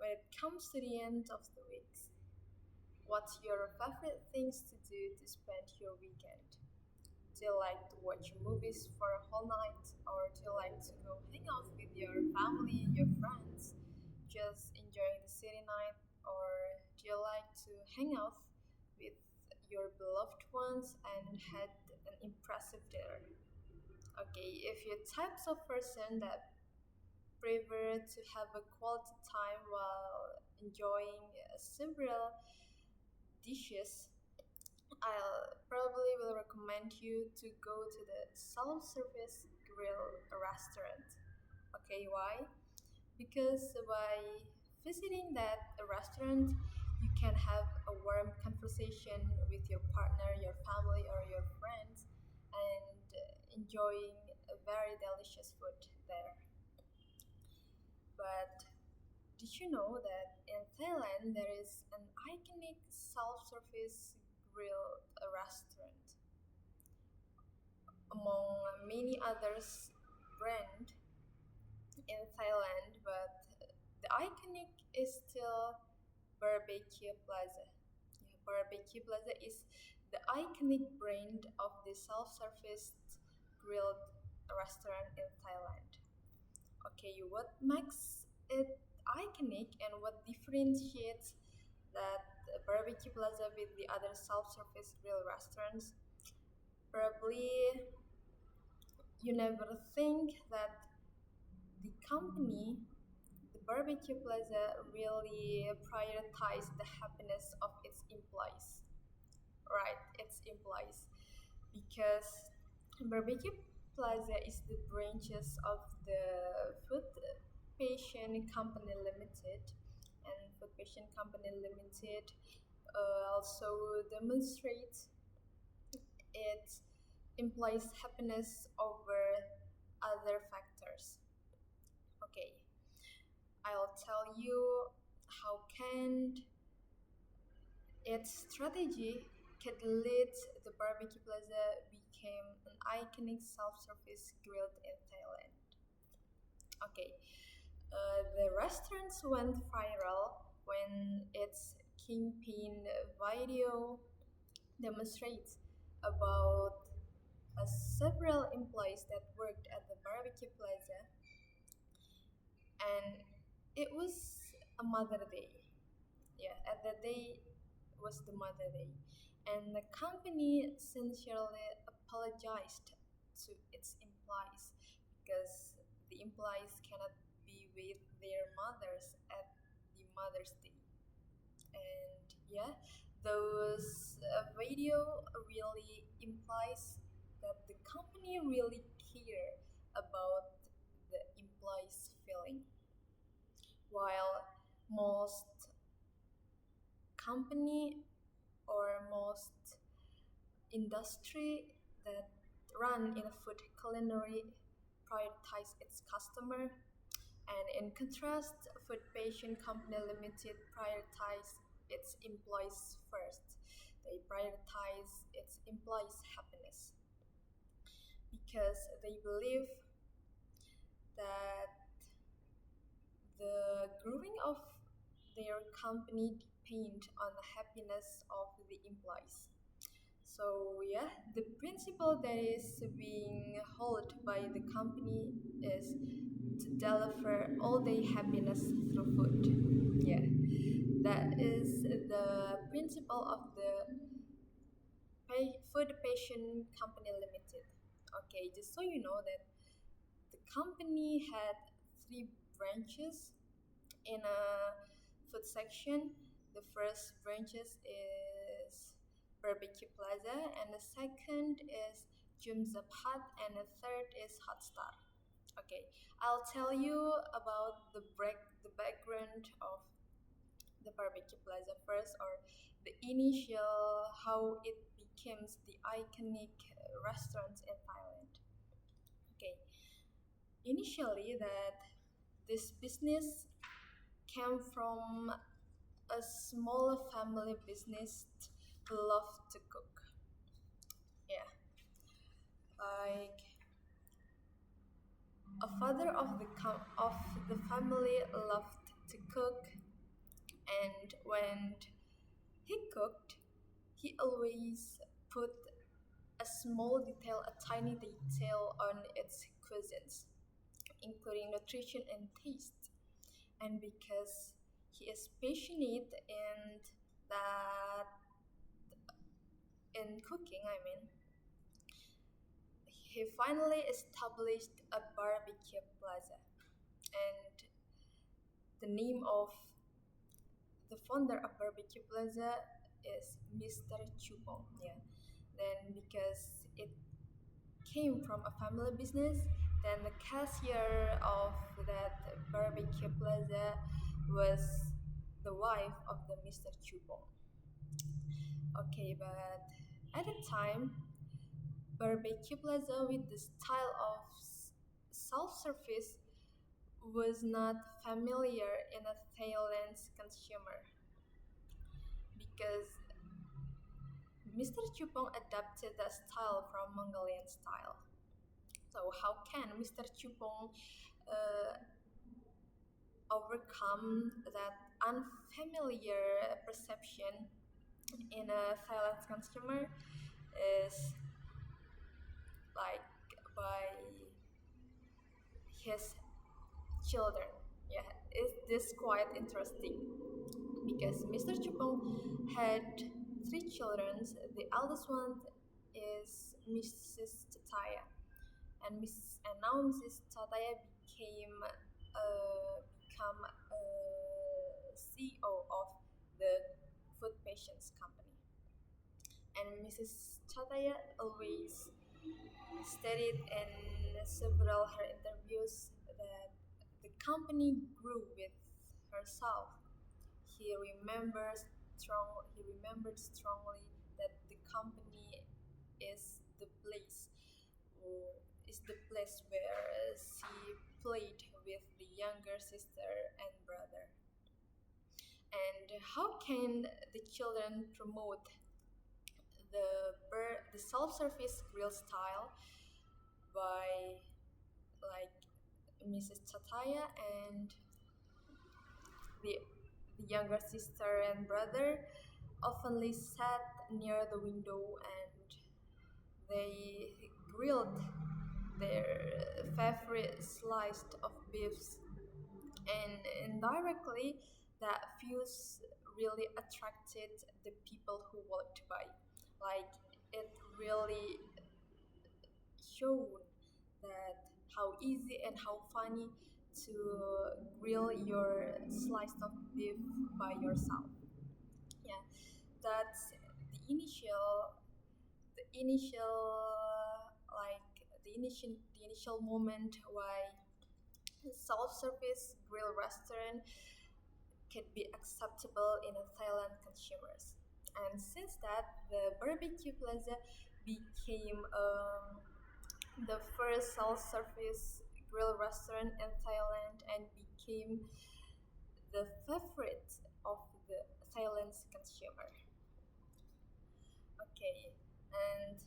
when it comes to the end of the week, what's your favorite things to do to spend your weekend? Do you like to watch movies for a whole night, or do you like to go hang out with your family, your friends, just enjoying the city night, or do you like to hang out with your beloved ones and had an impressive dinner? Okay, if you're types of person that prefer to have a quality time while enjoying several dishes, I'll probably will recommend you to go to the self-service grill restaurant. Okay, why? Because by visiting that restaurant, you can have a warm conversation with your partner, your family, or your friends, and enjoying a very delicious food there. But did you know that in Thailand there is an iconic self-service grill restaurant among many others brand in Thailand, but the iconic is still Barbecue Plaza. Yeah, Barbecue Plaza is the iconic brand of the self-service grilled restaurant in Thailand. Okay, what makes it iconic and what differentiates that Barbecue Plaza with the other self-service grill restaurants? Probably you never think that the company, the Barbecue Plaza, really prioritize the happiness of its employees. Right, its employees, because Barbecue Plaza is the branches of the Food Patient Company Limited, and Food Patient Company Limited also demonstrates its employees' happiness over other factors. Okay, I'll tell you how can its strategy could lead the Barbecue Plaza became an iconic self-service grilled in Thailand. Okay, the restaurants went viral when its kingpin video demonstrates about several employees that worked at the Barbecue Plaza, and it was a Mother Day. Yeah, at that day was the Mother Day, and the company sincerely apologized to its employees because the employees cannot be with their mothers at the Mother's Day. And yeah, those video really implies that the company really care about the employees' feeling, while most company or most industry that run in a food culinary prioritize its customer, and in contrast Food Patient Company Limited prioritize its employees first. They prioritize its employees happiness because they believe that the growing of their company depend on the happiness of the employees. So yeah, the principle that is being held by the company is to deliver all day happiness through food. Yeah, that is the principle of the Food Patient Company Limited. Okay, just so you know that the company had three branches in a food section. The first branches is Barbecue Plaza, and the second is Jumzap Hut, and the third is Hot Star. Okay, I'll tell you about the background of the Barbecue Plaza first, or the initial how it becomes the iconic restaurant in Thailand. Okay, initially that this business came from a small family business who loved to cook. Yeah, like a father of the family loved to cook, And when he cooked, he always put a small detail, a tiny detail on its cuisines, including nutrition and taste. And because he is passionate that in cooking, I mean, he finally established a barbecue plaza. And the name of the founder of Barbecue Plaza is Mr. Chupong. Yeah. Then because it came from a family business, then the cashier of that Barbecue Plaza was the wife of the Mr. Chupong. Okay, but at the time, Barbecue Plaza with the style of self-service was not familiar in a Thailand's consumer because Mr. Chupong adapted the style from Mongolian style. So how can Mr. Chupong uh, overcome that unfamiliar perception in a Thailand consumer is like by his children. Yeah, is this quite interesting because Mr. Chupong had three children. The eldest one is Mrs. Tataya, and now Mrs. Tataya become a CEO of the food patients company. And Mrs. Tataya always stated in several her interviews that the company grew with herself. He remembered strongly that the company is the place is the place where she played with the younger sister and brother. And how can the children promote the self-service grill style by like Mrs. Chataya and the, the younger sister and brother oftenly sat near the window and they grilled their favorite slice of beefs, and indirectly that views really attracted the people who walked by. Like it really showed that how easy and how funny to grill your slice of beef by yourself. Yeah, that's the initial moment why self-service grill restaurant could be acceptable in a Thailand consumers. And since that, the barbecue plaza became the first self-service grill restaurant in Thailand and became the favorite of the Thailand's consumer. Okay, and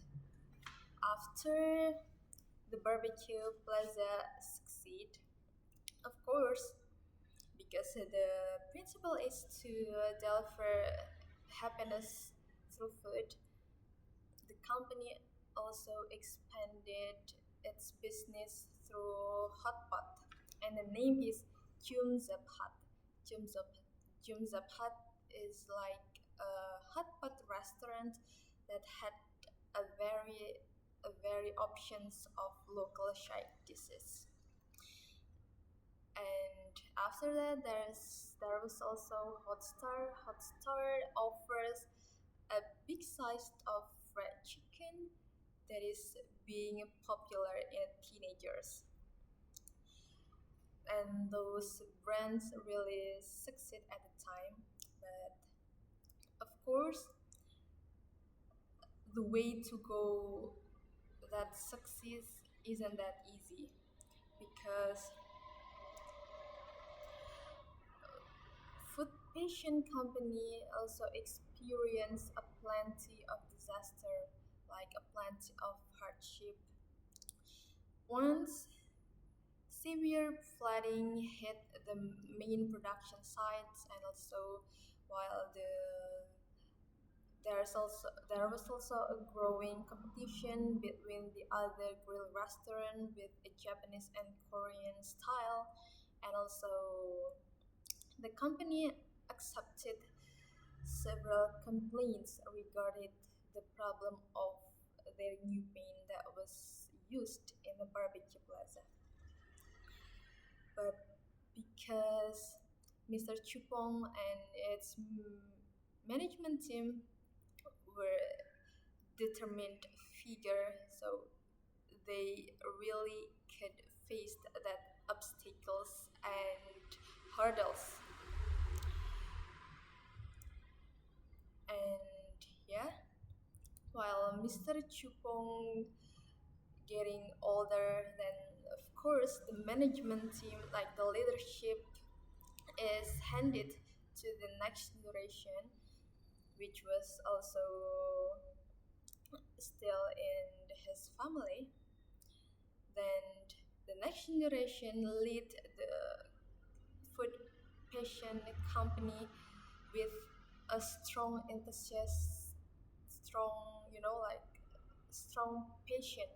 after the barbecue plaza succeed, of course, because the principle is to deliver happiness through food, the company also expanded its business through hot pot, and the name is Chum Zap Hut. Chum Zap Chum Zap Hut is like a hot pot restaurant that had a very options of local side dishes. And after that, there was also Hotstar. Hotstar offers a big size of fried chicken that is being popular in teenagers. And those brands really succeed at the time. But of course, the way to go that succeeds isn't that easy because food patient company also experience a plenty of disaster, like a plenty of hardship. Once severe flooding hit the main production sites, and also while there was also a growing competition between the other grill restaurant with a Japanese and Korean style, and also the company accepted several complaints regarding the problem of their new paint that was used in the barbecue plaza. But because Mr. Chupong and its management team were determined figure, so they really could face that obstacles and hurdles. And yeah, while Mr. Chupong getting older, then of course the management team, like the leadership, is handed to the next generation, which was also still in his family. Then the next generation lead the food passion company with a strong enthusiasm, strong, like strong passion,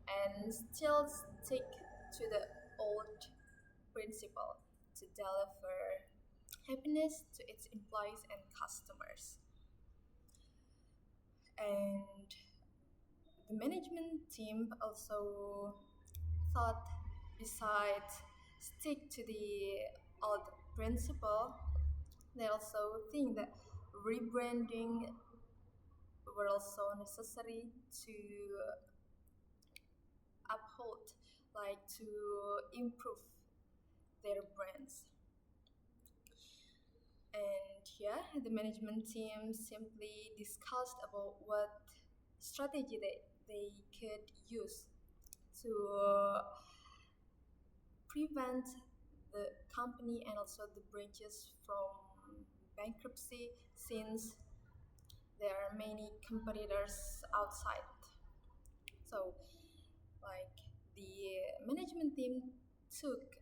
and still stick to the old principle to deliver happiness to its employees and customers. And the management team also thought, besides stick to the old principle, they also think that rebranding were also necessary to uphold, like to improve their brands. And yeah, the management team simply discussed about what strategy they could use to prevent the company and also the branches from bankruptcy, since there are many competitors outside. So, like, the management team took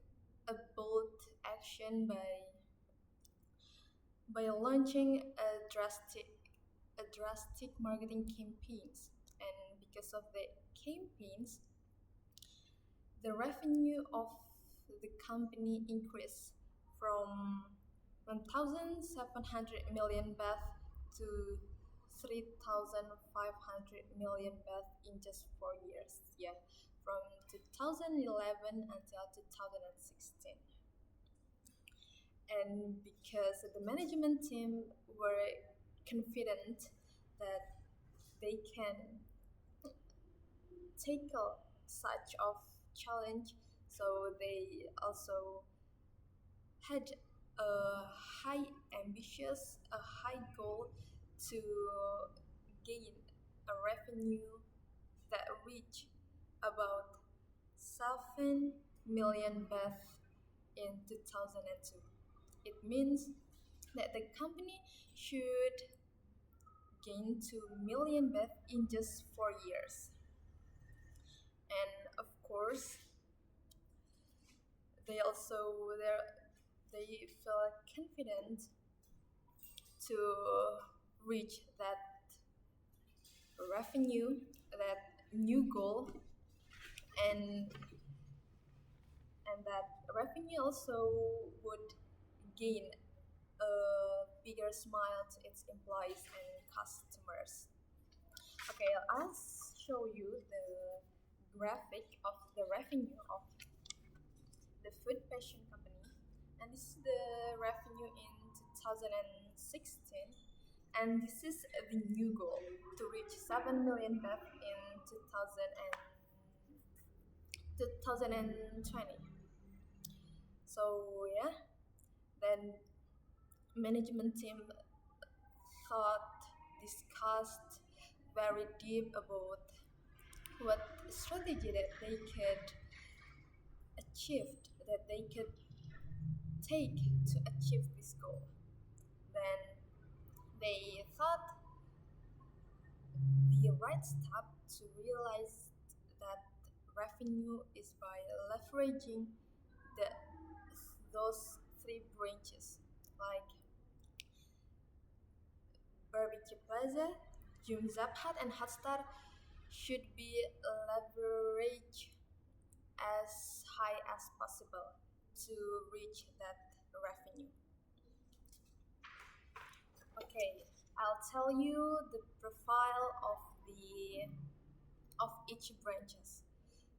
a bold action by launching a drastic marketing campaigns, and because of the campaigns, the revenue of the company increased from 1,700 million baht to 3,500 million baht in just 4 years. Yeah, from 2011 until 2016. And because the management team were confident that they can tackle such of challenge, so they also had a high goal to gain a revenue that reached about 7 million baht in 2002. It means that the company should gain 2 million baht in just 4 years. And of course, they also they felt confident to reach that revenue, that new goal, and that revenue also would gain a bigger smile to its employees and customers. Okay, I'll show you the graphic of the revenue of the food passion company, and this is the revenue in 2016, and this is the new goal to reach 7 million baht in 2020. So yeah, then management team thought, discussed very deep about what strategy that they could achieve, that they could take to achieve this goal. Then they thought the right step to realize that revenue is by leveraging the those three branches like Barbecue Plaza, Jum Zaphat, and Hotstar should be leveraged as high as possible to reach that revenue. Okay, I'll tell you the profile the of each branches.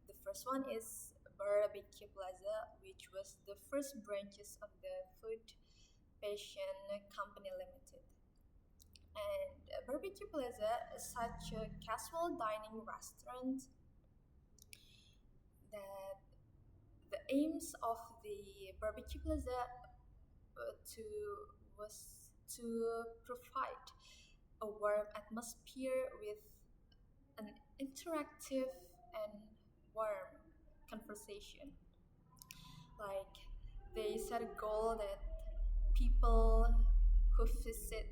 The first one is Barbecue Plaza, which was the first branches of the Food Passion Company Limited. And Barbecue Plaza is such a casual dining restaurant that the aims of the Barbecue Plaza to was to provide a warm atmosphere with an interactive and warm conversation. Like they set a goal that people who visit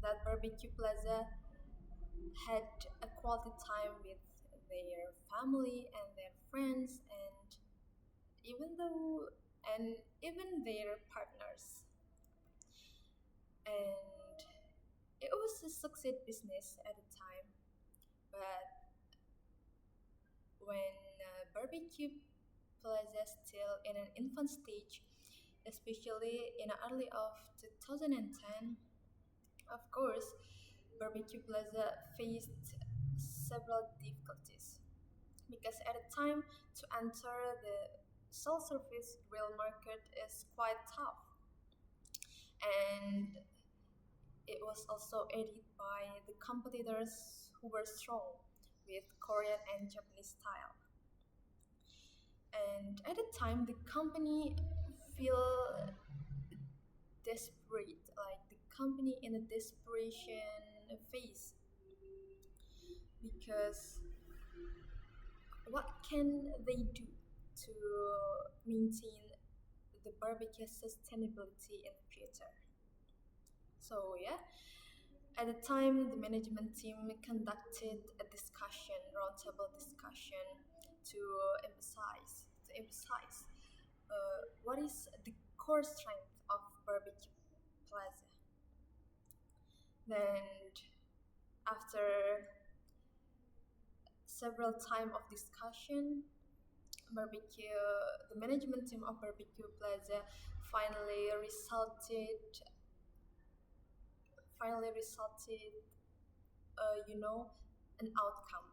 that barbecue plaza had a quality time with their family and their friends even though and even their partners. And it was a success business at the time, but when barbecue plaza still in an infant stage, especially in the early of 2010, of course, barbecue plaza faced several difficulties because at the time to enter the self-service grill market is quite tough, and it was also aided by the competitors who were strong with Korean and Japanese style. And at the time, the company feel desperate, like the company in a desperation phase because what can they do to maintain the barbecue sustainability in the future? So yeah, at the time, the management team conducted a discussion, roundtable discussion, to emphasize what is the core strength of Barbecue Plaza. Then, after several time of discussion, barbecue the management team of Barbecue Plaza finally resulted finally resulted an outcome.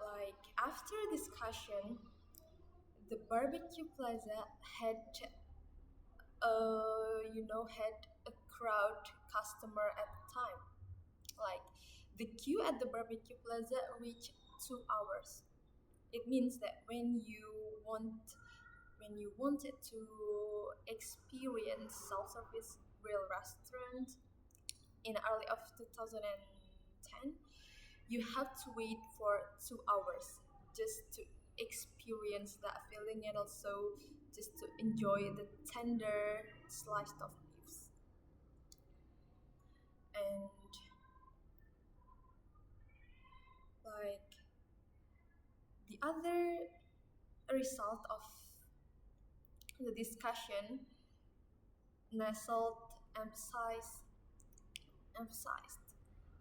Like after discussion, the barbecue plaza had a crowd customer at the time. Like the queue at the barbecue plaza reached 2 hours. It means that when you wanted to experience self-service grill restaurant in early of 2010, you have to wait for 2 hours just to experience that feeling and also just to enjoy the tender sliced of beefs. And like the other result of the discussion, Nestled emphasized emphasized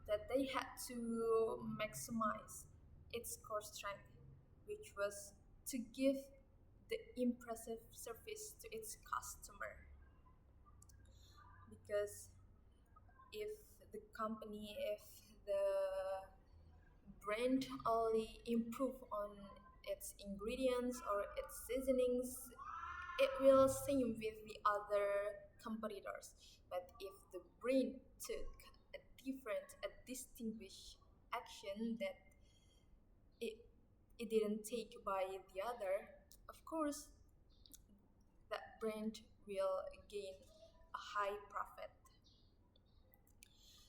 that they had to maximize its core strength, which was to give the impressive service to its customer. Because if the brand only improve on its ingredients or its seasonings, it will same with the other competitors. But if the brand took a distinguished action that it, it didn't take by the other, of course, that brand will gain a high profit.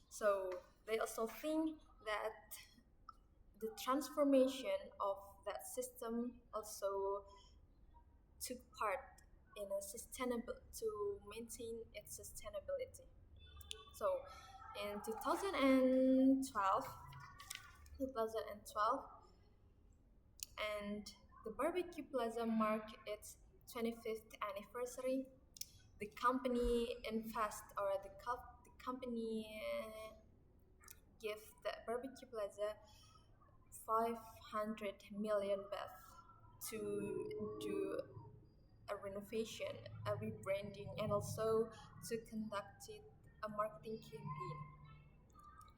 So they also think that the transformation of that system also took part in a sustainable to maintain its sustainability. So in 2012, and The Barbecue Plaza marked its 25th anniversary. The company the company gave the Barbecue Plaza 500 million baht to do a renovation, a rebranding, and also to conduct a marketing campaign.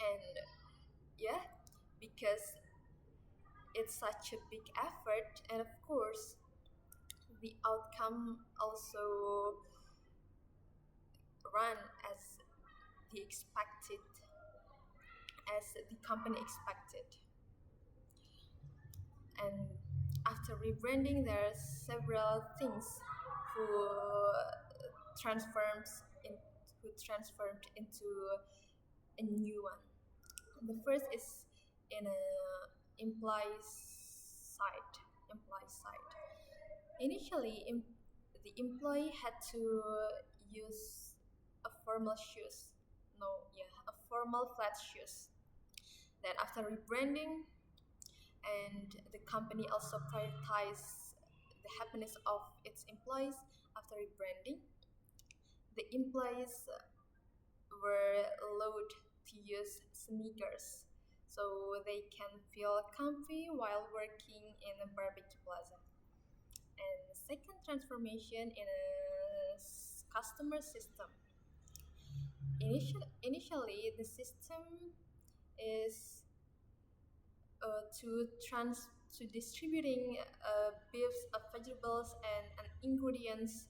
And yeah, because it's such a big effort, and of course, the outcome also run the expected, as the company expected. And after rebranding, there are several things who transforms in who transformed into a new one. The first is in a employees side. Employee side. Initially, the employee had to use a formal shoes. No, yeah, a formal flat shoes. Then after rebranding, and the company also prioritized the happiness of its employees after rebranding. The employees were allowed to use sneakers so they can feel comfy while working in a barbecue plaza. And the second transformation in a customer system. Initially, the system is to distributing beefs, vegetables, and ingredients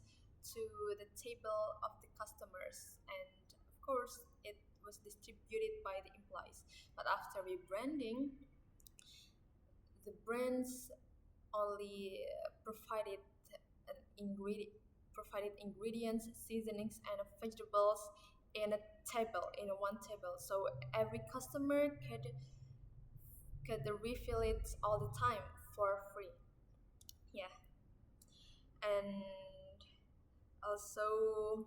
to the table of the customers, and of course, it was distributed by the employees. But after rebranding, the brands only an provided ingredients, seasonings, and vegetables in a table, in a one table, so every customer could refill it all the time for free. Yeah, and also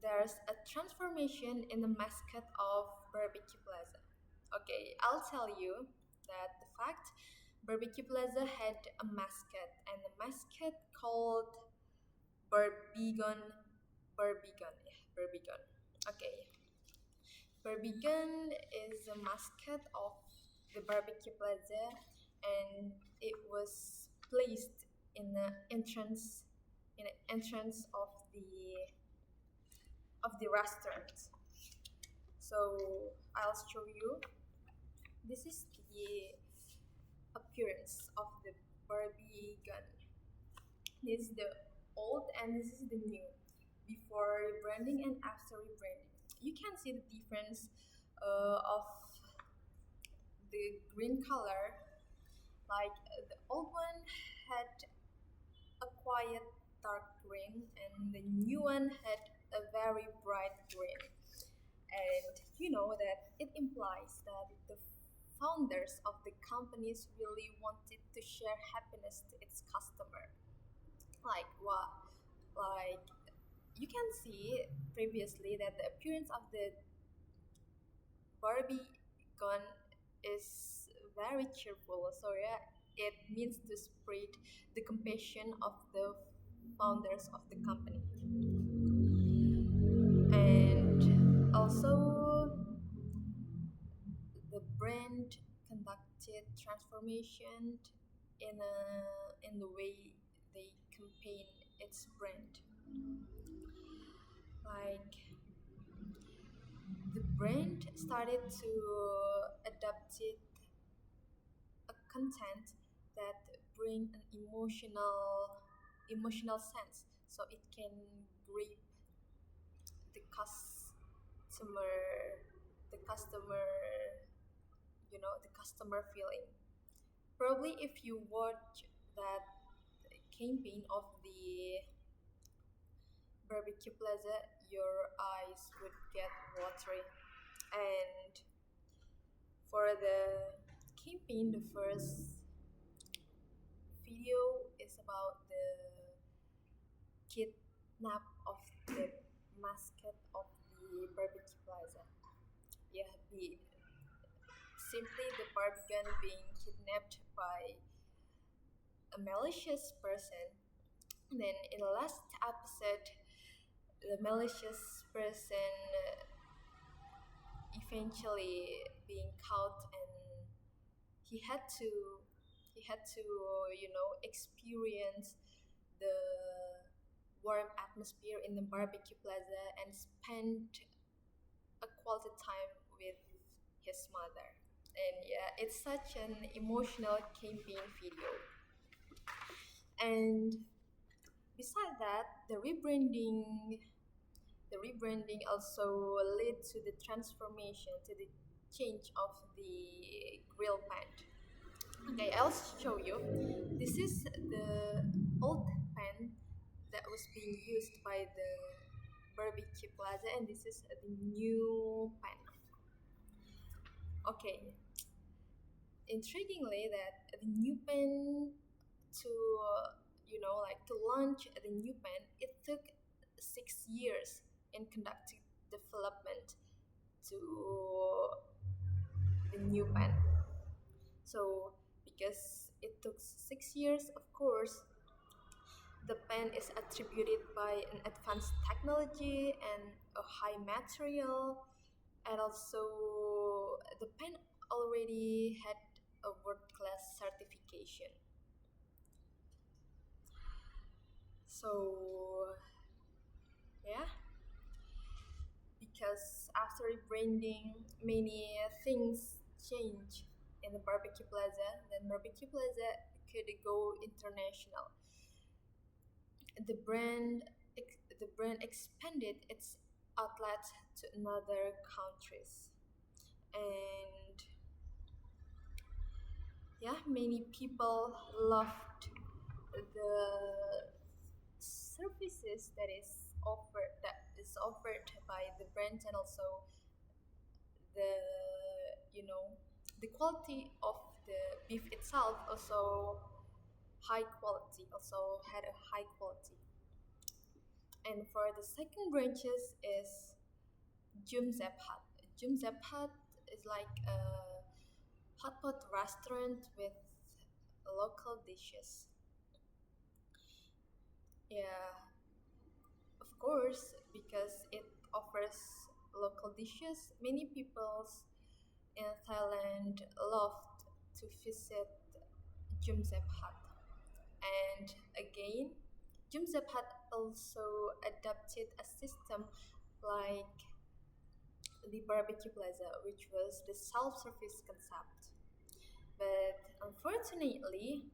there's a transformation in the mascot of Barbecue Plaza. Okay, I'll tell you that the fact Barbecue Plaza had a mascot, and the mascot called Barbigon. Barbigon, yeah, Barbigon. Okay, Barbican is a mascot of the Barbecue Plaza, and it was placed in the entrance of the restaurant. So I'll show you. This is the appearance of the Barbie gun. This is the old and this is the new. Before rebranding and after rebranding, you can see the difference of the green color. Like the old one had a quiet dark green, and the new one had a very bright green. And you know that it implies that the founders of the companies really wanted to share happiness to its customer. Like what? Like you can see previously that the appearance of the Barbie gun is very cheerful. So yeah, it means to spread the compassion of the founders of the company. And also the brand conducted transformation in the way they campaign its brand. Like the brand started to adapt it a content that bring an emotional sense, so it can grip the customer the customer the customer feeling. Probably if you watch that campaign of the Barbecue Plaza, your eyes would get watery. And for the campaign, the first video is about the kidnap of the mascot of the Barbecue Plaza. Yeah, the simply the Barbie gun being kidnapped by a malicious person. Then in the last episode, the malicious person eventually being caught, and he had to experience the warm atmosphere in the barbecue plaza and spend a quality time with his mother. And yeah, it's such an emotional campaign video. And beside that, the rebranding also led to the transformation, to the change of the grill pan. Okay, I'll show you. This is the old pan that was being used by the barbecue plaza, and this is the new pan. Okay, intriguingly, that the new pan to to launch the new pen, it took 6 years in conducting development to the new pen. So because it took 6 years, of course, the pen is attributed by an advanced technology and a high material, and also the pen already had a world-class certification. So yeah, because after rebranding, many things change in the barbecue plaza. Then barbecue plaza could go international. The brand expanded its outlets to another countries, and yeah, many people loved the services that is offered by the brand, and also the you know the quality of the beef itself also had a high quality. And for the second branches is Jumzep Hut. Jumzep Hut is like a hot pot restaurant with local dishes. Yeah, of course, because it offers local dishes, many people in Thailand loved to visit Jumzep Hut. And again, Jumzep Hut also adopted a system like the barbecue plaza, which was the self-service concept. But unfortunately,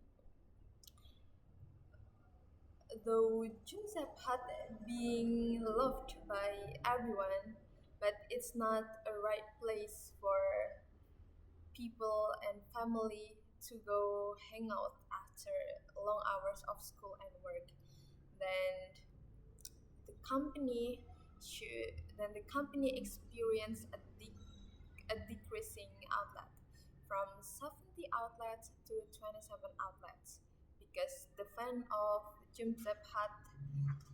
though Jumzep Hut being loved by everyone, but it's not a right place for people and family to go hang out after long hours of school and work. Then the company then the company experienced a decreasing outlet from 70 outlets to 27 outlets because the fan of Jumzep Hut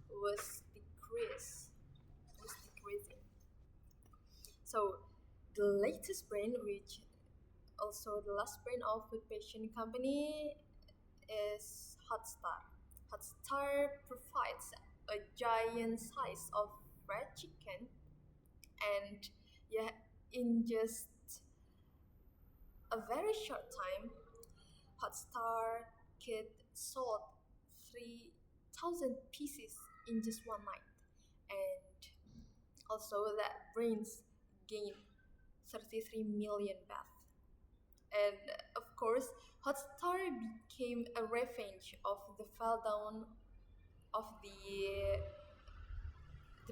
was decreasing. So the latest brand, which also the last brand of food passion company, is Hotstar. Hotstar provides a giant size of fried chicken, and yeah, in just a very short time, Hotstar could sold 3,000 pieces in just one night, and also that brings gain 33 million baht. And of course, Hotstar became a revenge of the fall down of the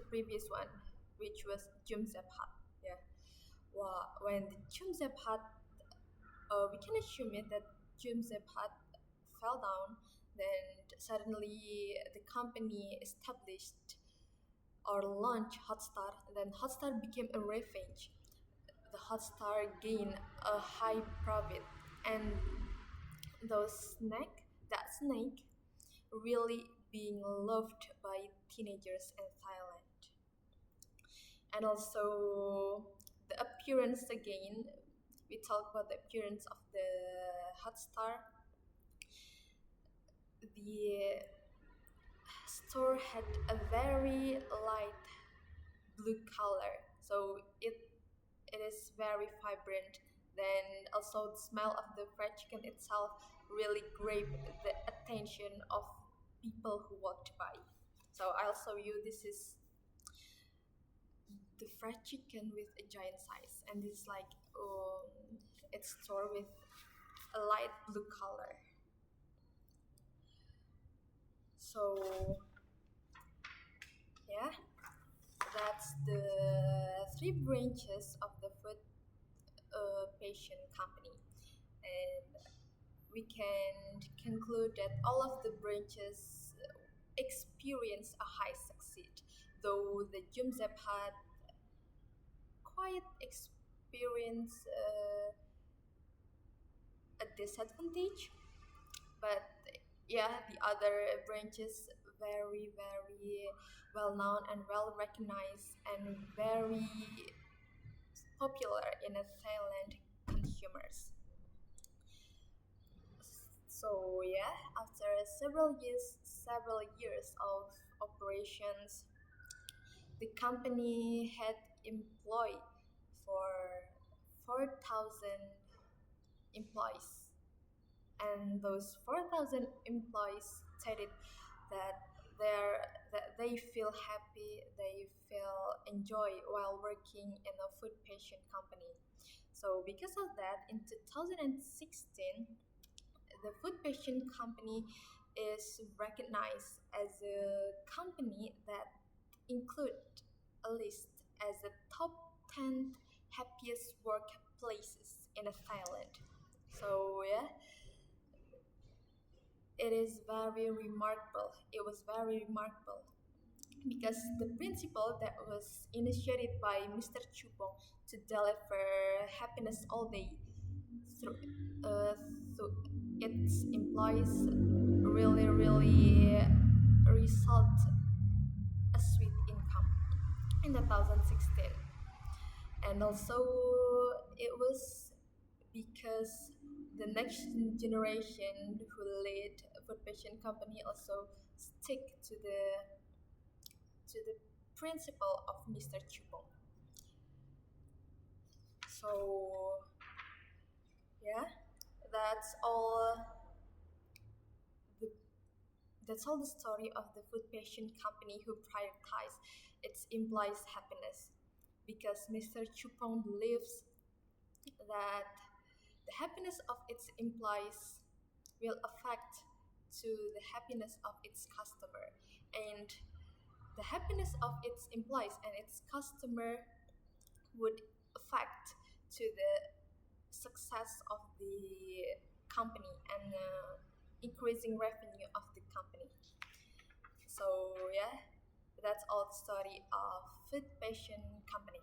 previous one, which was Jumzep Hut. Yeah, well, when the Jumzep Hut, we can assume it that Jumzep Hut fell down. Then suddenly the company established or launched Hotstar. Then Hotstar became a revenge. The Hotstar gained a high profit, and that snake really being loved by teenagers in Thailand. And also the appearance again. We talk about the appearance of the Hotstar, the store had a very light blue color, so it is very vibrant. Then also the smell of the fried chicken itself really grabbed the attention of people who walked by. So I'll show you, this is the fried chicken with a giant size, and this is like it's store with a light blue color. So yeah, that's the three branches of the food patient company, and we can conclude that all of the branches experience a high succeed, though the Jumzep had quite experience a disadvantage. But yeah, the other branches very well known and well recognized and very popular in a Thailand consumers. So yeah, after several years of operations, the company had employed for 4,000 employees, and those 4,000 employees stated that they feel happy, they feel enjoy while working in a food patient company. So because of that, in 2016, the food patient company is recognized as a company that include a list as the top 10 happiest workplaces in Thailand. So yeah, it is very remarkable. It was very remarkable because the principle that was initiated by Mr. Chupong to deliver happiness all day through, uh, through its employees really result a sweet income in 2016. And also it was because the next generation who lead food patient company also stick to the principle of Mr. Chupong. So yeah, that's all the that's all the story of the food patient company who prioritize its employees' happiness, because Mr. Chupong believes that the happiness of its employees will affect to the happiness of its customer, and the happiness of its employees and its customer would affect to the success of the company and increasing revenue of the company. So yeah, that's all the story of food patient company.